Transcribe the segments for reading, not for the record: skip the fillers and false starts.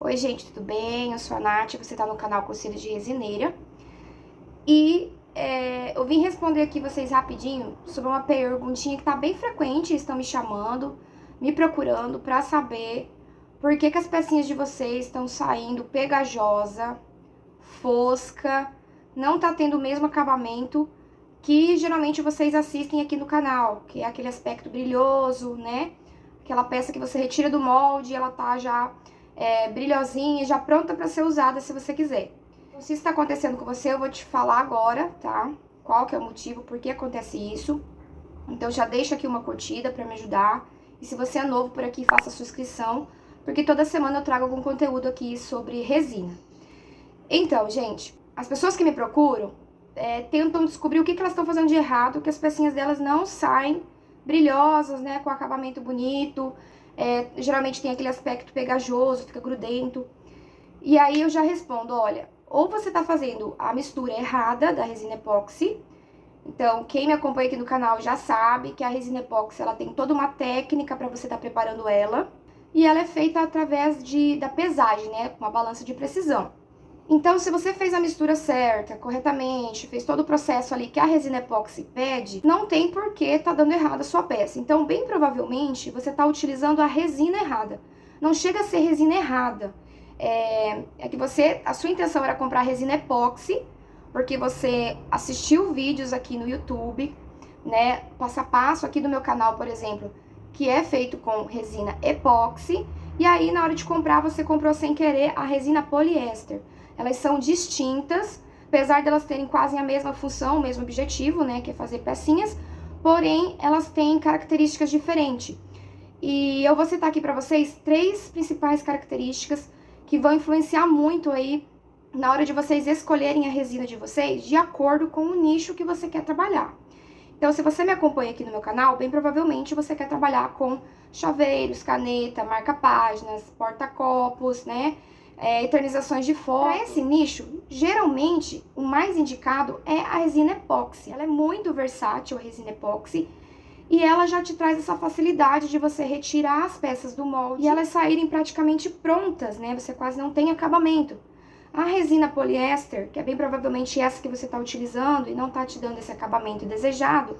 Oi gente, tudo bem? Eu sou a Nath, você tá no canal Conselhos de Resineira. E eu vim responder aqui vocês rapidinho sobre uma perguntinha que tá bem frequente, estão me chamando, me procurando pra saber por que as pecinhas de vocês estão saindo pegajosa, fosca, não tá tendo o mesmo acabamento que geralmente vocês assistem aqui no canal, que é aquele aspecto brilhoso, né? Aquela peça que você retira do molde e ela tá já brilhosinha, já pronta para ser usada se você quiser. Então, se isso está acontecendo com você, eu vou te falar agora, tá? Qual que é o motivo, por que acontece isso. Então já deixa aqui uma curtida para me ajudar. E se você é novo por aqui, faça a sua inscrição, porque toda semana eu trago algum conteúdo aqui sobre resina. Então, gente, as pessoas que me procuram tentam descobrir o que elas estão fazendo de errado, que as pecinhas delas não saem brilhosas, né, com acabamento bonito. Geralmente tem aquele aspecto pegajoso, fica grudento. E aí eu já respondo, olha, ou você tá fazendo a mistura errada da resina epóxi. Então, quem me acompanha aqui no canal já sabe que a resina epóxi, ela tem toda uma técnica para você estar preparando ela. E ela é feita através da pesagem, né, com uma balança de precisão. Então, se você fez a mistura certa, corretamente, fez todo o processo ali que a resina epóxi pede, não tem por que tá dando errado a sua peça. Então, bem provavelmente, você tá utilizando a resina errada. Não chega a ser resina errada. É que a sua intenção era comprar resina epóxi, porque você assistiu vídeos aqui no YouTube, né, passo a passo aqui do meu canal, por exemplo, que é feito com resina epóxi, e aí na hora de comprar você comprou sem querer a resina poliéster. Elas são distintas, apesar de elas terem quase a mesma função, o mesmo objetivo, né, que é fazer pecinhas, porém elas têm características diferentes. E eu vou citar aqui para vocês 3 principais características que vão influenciar muito aí na hora de vocês escolherem a resina de vocês de acordo com o nicho que você quer trabalhar. Então, se você me acompanha aqui no meu canal, bem provavelmente você quer trabalhar com chaveiros, caneta, marca-páginas, porta-copos, né? Eternizações de foto. Para esse nicho, geralmente, o mais indicado é a resina epóxi. Ela é muito versátil, a resina epóxi, e ela já te traz essa facilidade de você retirar as peças do molde e elas saírem praticamente prontas, né? Você quase não tem acabamento. A resina poliéster, que é bem provavelmente essa que você está utilizando e não está te dando esse acabamento desejado,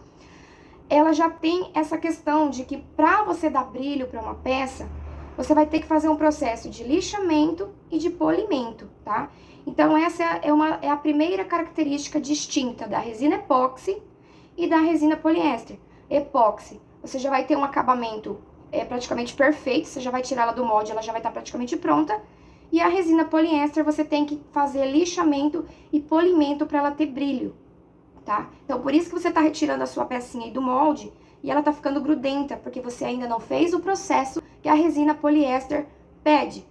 ela já tem essa questão de que para você dar brilho para uma peça, você vai ter que fazer um processo de lixamento e de polimento, tá? Então essa é a primeira característica distinta da resina epóxi e da resina poliéster. Epóxi, você já vai ter um acabamento praticamente perfeito, você já vai tirar ela do molde, ela já vai estar praticamente pronta. E a resina poliéster, você tem que fazer lixamento e polimento para ela ter brilho, tá? Então, por isso que você tá retirando a sua pecinha aí do molde e ela tá ficando grudenta, porque você ainda não fez o processo que a resina poliéster pede,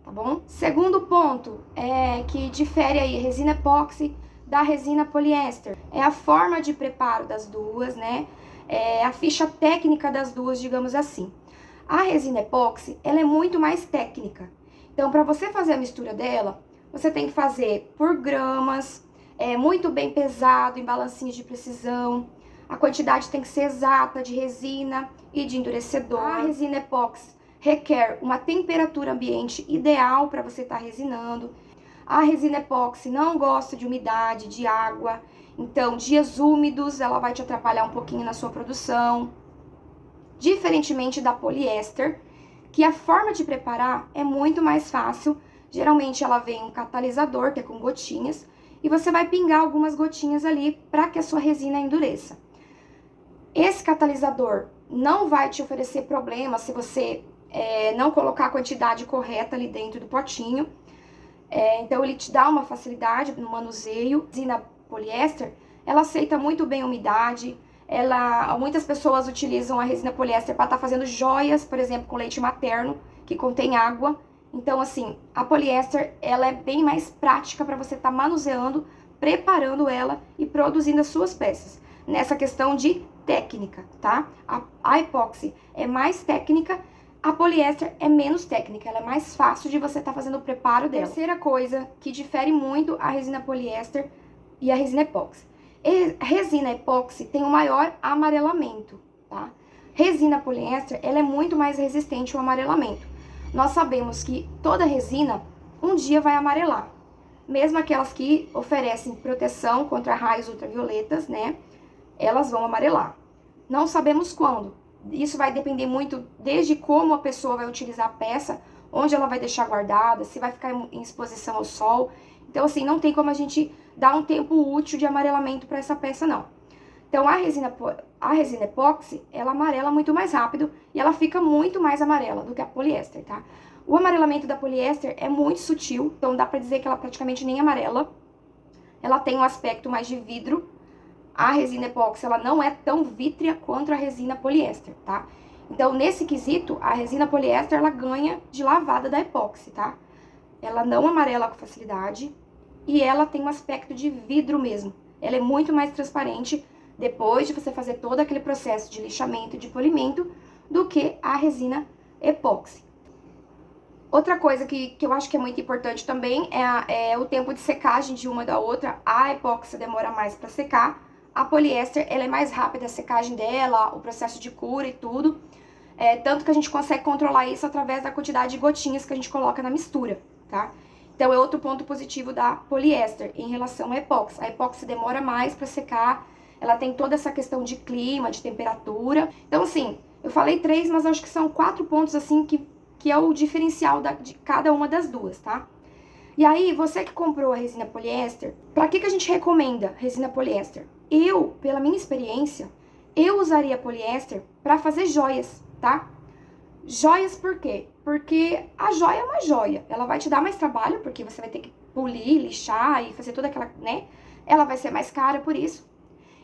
tá bom? Segundo ponto, que difere aí a resina epóxi da resina poliéster, é a forma de preparo das duas, né? A ficha técnica das duas, digamos assim. A resina epóxi, ela é muito mais técnica. Então, para você fazer a mistura dela, você tem que fazer por gramas, muito bem pesado, em balancinhos de precisão. A quantidade tem que ser exata de resina e de endurecedor. A resina epóxi requer uma temperatura ambiente ideal para você estar resinando. A resina epóxi não gosta de umidade, de água. Então, dias úmidos, ela vai te atrapalhar um pouquinho na sua produção. Diferentemente da poliéster, que a forma de preparar é muito mais fácil. Geralmente ela vem um catalisador, que é com gotinhas, e você vai pingar algumas gotinhas ali para que a sua resina endureça. Esse catalisador não vai te oferecer problema se você não colocar a quantidade correta ali dentro do potinho. Então ele te dá uma facilidade no manuseio. A resina poliéster, ela aceita muito bem a umidade. Muitas pessoas utilizam a resina poliéster para estar fazendo joias, por exemplo, com leite materno, que contém água. Então, assim, a poliéster, ela é bem mais prática para você estar manuseando, preparando ela e produzindo as suas peças. Nessa questão de técnica, tá? A epóxi é mais técnica, a poliéster é menos técnica, ela é mais fácil de você estar fazendo o preparo dela. Terceira coisa que difere muito a resina poliéster e a resina epóxi. Resina epóxi tem um maior amarelamento, tá? Resina poliéster, ela é muito mais resistente ao amarelamento. nós sabemos que toda resina um dia vai amarelar. Mesmo aquelas que oferecem proteção contra raios ultravioletas, né? Elas vão amarelar. Não sabemos quando. Isso vai depender muito desde como a pessoa vai utilizar a peça, onde ela vai deixar guardada, se vai ficar em exposição ao sol. Então, assim, não tem como a gente dar um tempo útil de amarelamento para essa peça, não. Então, a resina epóxi, ela amarela muito mais rápido e ela fica muito mais amarela do que a poliéster, tá? O amarelamento da poliéster é muito sutil, então dá pra dizer que ela praticamente nem amarela. Ela tem um aspecto mais de vidro. A resina epóxi, ela não é tão vítrea quanto a resina poliéster, tá? Então, nesse quesito, a resina poliéster, ela ganha de lavada da epóxi, tá? Ela não amarela com facilidade e ela tem um aspecto de vidro mesmo. Ela é muito mais transparente depois de você fazer todo aquele processo de lixamento e de polimento do que a resina epóxi. Outra coisa que eu acho que é muito importante também é o tempo de secagem de uma da outra. A epóxi demora mais para secar. A poliéster, ela é mais rápida a secagem dela, o processo de cura e tudo. Tanto que a gente consegue controlar isso através da quantidade de gotinhas que a gente coloca na mistura, tá? Então, é outro ponto positivo da poliéster em relação à epóxi. A epóxi demora mais para secar, ela tem toda essa questão de clima, de temperatura. Então, assim, eu falei 3, mas acho que são 4 pontos, assim, que é o diferencial de cada uma das duas, tá? E aí, você que comprou a resina poliéster, pra que a gente recomenda resina poliéster? Eu, pela minha experiência, eu usaria poliéster pra fazer joias, tá? Joias por quê? Porque a joia é uma joia. Ela vai te dar mais trabalho, porque você vai ter que polir, lixar e fazer toda aquela, né? Ela vai ser mais cara por isso.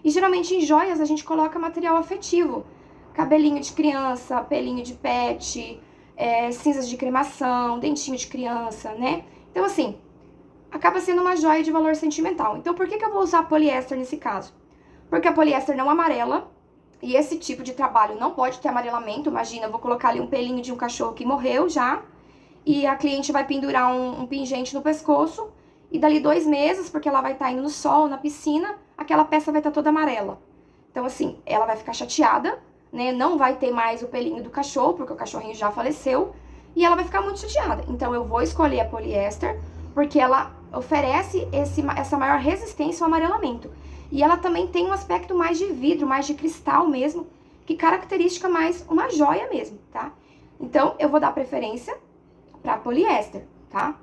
E geralmente em joias a gente coloca material afetivo. Cabelinho de criança, pelinho de pet, cinzas de cremação, dentinho de criança, né? Então, assim, acaba sendo uma joia de valor sentimental. Então, por que eu vou usar poliéster nesse caso? Porque a poliéster não amarela e esse tipo de trabalho não pode ter amarelamento. Imagina, eu vou colocar ali um pelinho de um cachorro que morreu já e a cliente vai pendurar um pingente no pescoço e dali 2 meses, porque ela vai estar indo no sol, na piscina, aquela peça vai estar toda amarela. Então, assim, ela vai ficar chateada, né? Não vai ter mais o pelinho do cachorro, porque o cachorrinho já faleceu, e ela vai ficar muito chateada. Então, eu vou escolher a poliéster, porque ela oferece essa maior resistência ao amarelamento. E ela também tem um aspecto mais de vidro, mais de cristal mesmo, que caracteriza mais uma joia mesmo, tá? Então, eu vou dar preferência para poliéster, tá?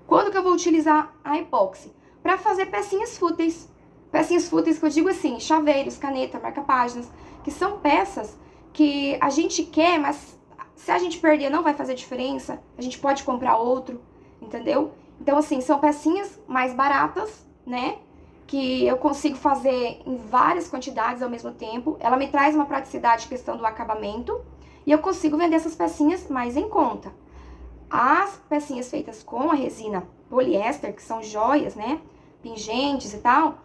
Quando que eu vou utilizar a epóxi? Para fazer pecinhas fúteis. Pecinhas fúteis que eu digo assim, chaveiros, caneta, marca-páginas, que são peças que a gente quer, mas se a gente perder não vai fazer diferença, a gente pode comprar outro, entendeu? Então, assim, são pecinhas mais baratas, né? Que eu consigo fazer em várias quantidades ao mesmo tempo. Ela me traz uma praticidade questão do acabamento e eu consigo vender essas pecinhas mais em conta. As pecinhas feitas com a resina poliéster, que são joias, né? Pingentes e tal,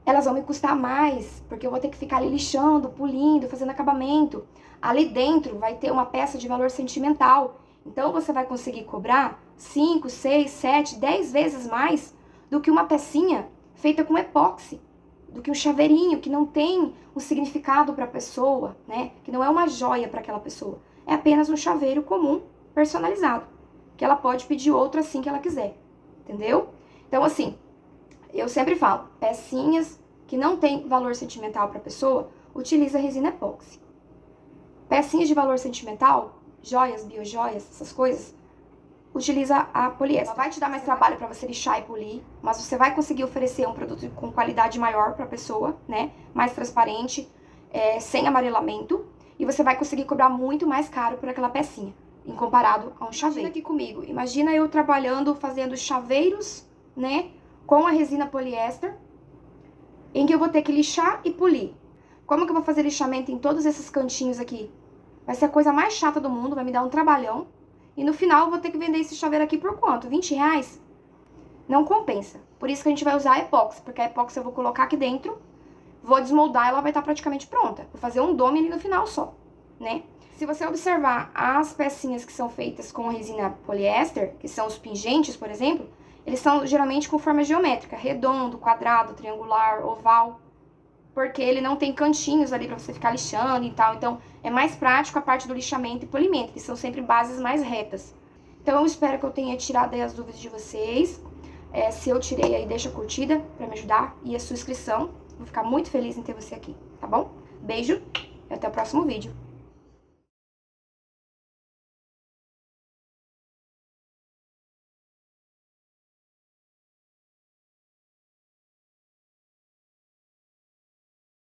elas vão me custar mais, porque eu vou ter que ficar ali lixando, polindo, fazendo acabamento. Ali dentro vai ter uma peça de valor sentimental. Então, você vai conseguir cobrar 5, 6, 7, 10 vezes mais do que uma pecinha feita com epóxi, do que um chaveirinho que não tem um significado para a pessoa, né? Que não é uma joia para aquela pessoa. É apenas um chaveiro comum, personalizado, que ela pode pedir outro assim que ela quiser, entendeu? Então, assim, eu sempre falo, pecinhas que não tem valor sentimental para a pessoa, utiliza resina epóxi. Pecinhas de valor sentimental, joias, biojoias, essas coisas, utiliza a poliéster. Ela vai te dar mais trabalho para você lixar e polir, mas você vai conseguir oferecer um produto com qualidade maior para a pessoa, né? Mais transparente, sem amarelamento, e você vai conseguir cobrar muito mais caro por aquela pecinha, em comparado a um chaveiro. Imagina aqui comigo, imagina eu trabalhando, fazendo chaveiros, né? Com a resina poliéster, em que eu vou ter que lixar e polir. Como que eu vou fazer lixamento em todos esses cantinhos aqui? Vai ser a coisa mais chata do mundo, vai me dar um trabalhão. E no final eu vou ter que vender esse chaveiro aqui por quanto? R$20? Não compensa. Por isso que a gente vai usar a epóxi, porque a epóxi eu vou colocar aqui dentro, vou desmoldar, ela vai estar praticamente pronta. Vou fazer um dome ali no final só, né? Se você observar as pecinhas que são feitas com resina poliéster, que são os pingentes, por exemplo, eles são geralmente com forma geométrica, redondo, quadrado, triangular, oval. porque ele não tem cantinhos ali pra você ficar lixando e tal. Então, é mais prático a parte do lixamento e polimento, que são sempre bases mais retas. Então, eu espero que eu tenha tirado aí as dúvidas de vocês. Se eu tirei aí, deixa a curtida pra me ajudar e a sua inscrição. Vou ficar muito feliz em ter você aqui, tá bom? Beijo e até o próximo vídeo.